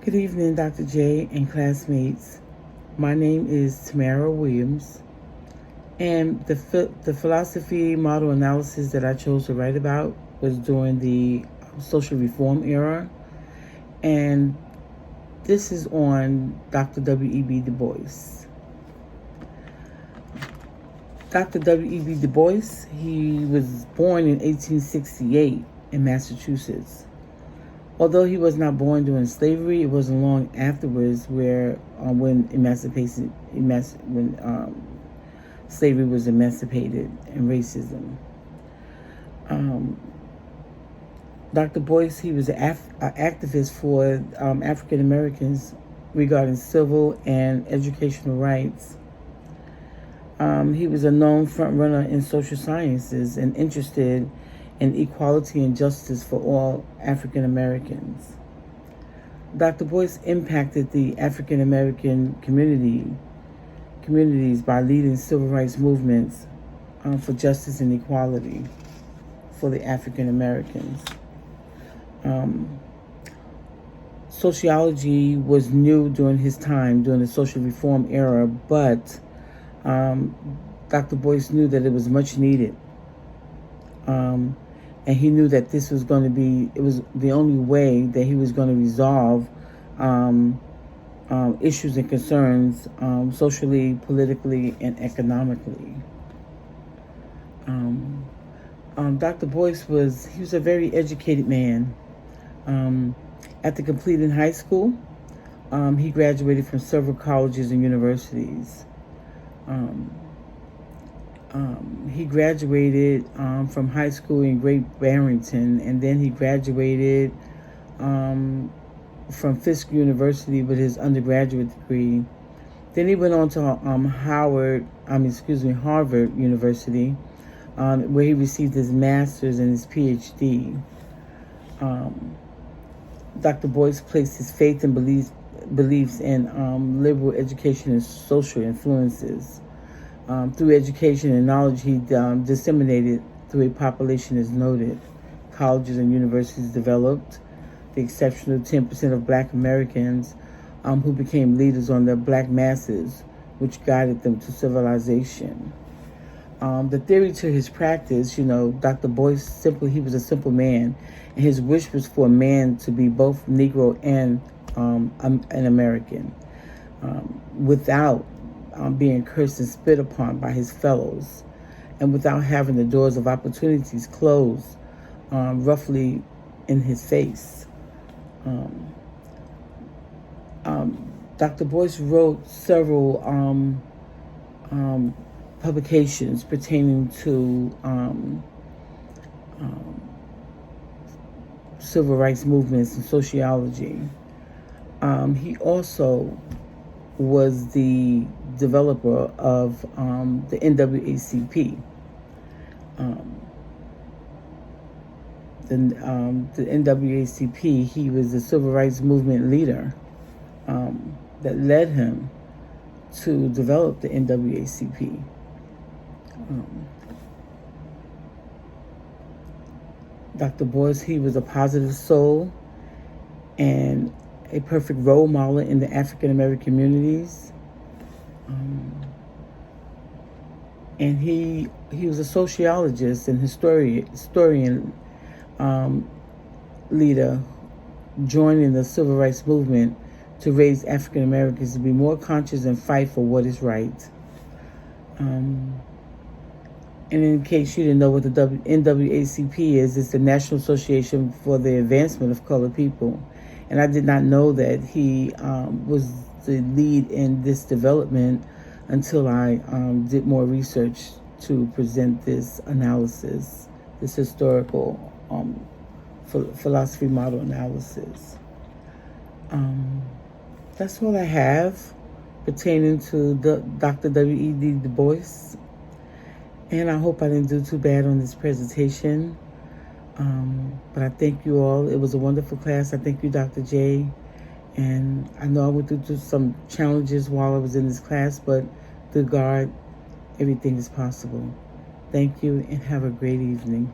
Good evening, Dr. J and classmates. My name is Tamara Williams, and the philosophy model analysis that I chose to write about was during the social reform era, and this is on Dr. W.E.B. Du Bois. Dr. W.E.B. Du Bois, he was born in 1868 in Massachusetts. Although he was not born during slavery, it wasn't long afterwards when slavery was emancipated and racism. Dr. Boyce, he was an activist for African Americans regarding civil and educational rights. He was a known frontrunner in social sciences and interested in equality and justice for all African Americans. Dr. Boyce impacted the African American communities by leading civil rights movements for justice and equality for the African Americans. Sociology was new during his time, during the social reform era, but Dr. Boyce knew that it was much needed. And he knew that this was going to be, it was the only way that he was going to resolve issues and concerns socially, politically, and economically. Dr. Boyce he was a very educated man. After completing high school, he graduated from several colleges and universities. He graduated from high school in Great Barrington, and then he graduated from Fisk University with his undergraduate degree. Then he went on to Harvard University, where he received his master's and his PhD. Dr. Boyce placed his faith and beliefs in liberal education and social influences. Through education and knowledge he disseminated through a population as noted. Colleges and universities developed the exceptional 10% of Black Americans who became leaders on the Black masses, which guided them to civilization. The theory to his practice, Dr. Boyce he was a simple man, and his wish was for a man to be both Negro and an American, without being cursed and spit upon by his fellows, and without having the doors of opportunities closed roughly in his face. Dr. Boyce wrote several publications pertaining to civil rights movements and sociology. He also was the developer of the NAACP. The NAACP, he was the civil rights movement leader that led him to develop the NAACP. Dr. Boyce, he was a positive soul and a perfect role model in the African American communities. And he was a sociologist and historian leader, joining the civil rights movement to raise African Americans to be more conscious and fight for what is right. And in case you didn't know what the NAACP is, it's the National Association for the Advancement of Colored People. And I did not know that he was the lead in this development until I did more research to present this analysis, this historical philosophy model analysis. That's all I have pertaining to Dr. W.E.B. Du Bois. And I hope I didn't do too bad on this presentation. But I thank you all. It was a wonderful class. I thank you, Dr. J. And I know I went through some challenges while I was in this class, but through God, everything is possible. Thank you and have a great evening.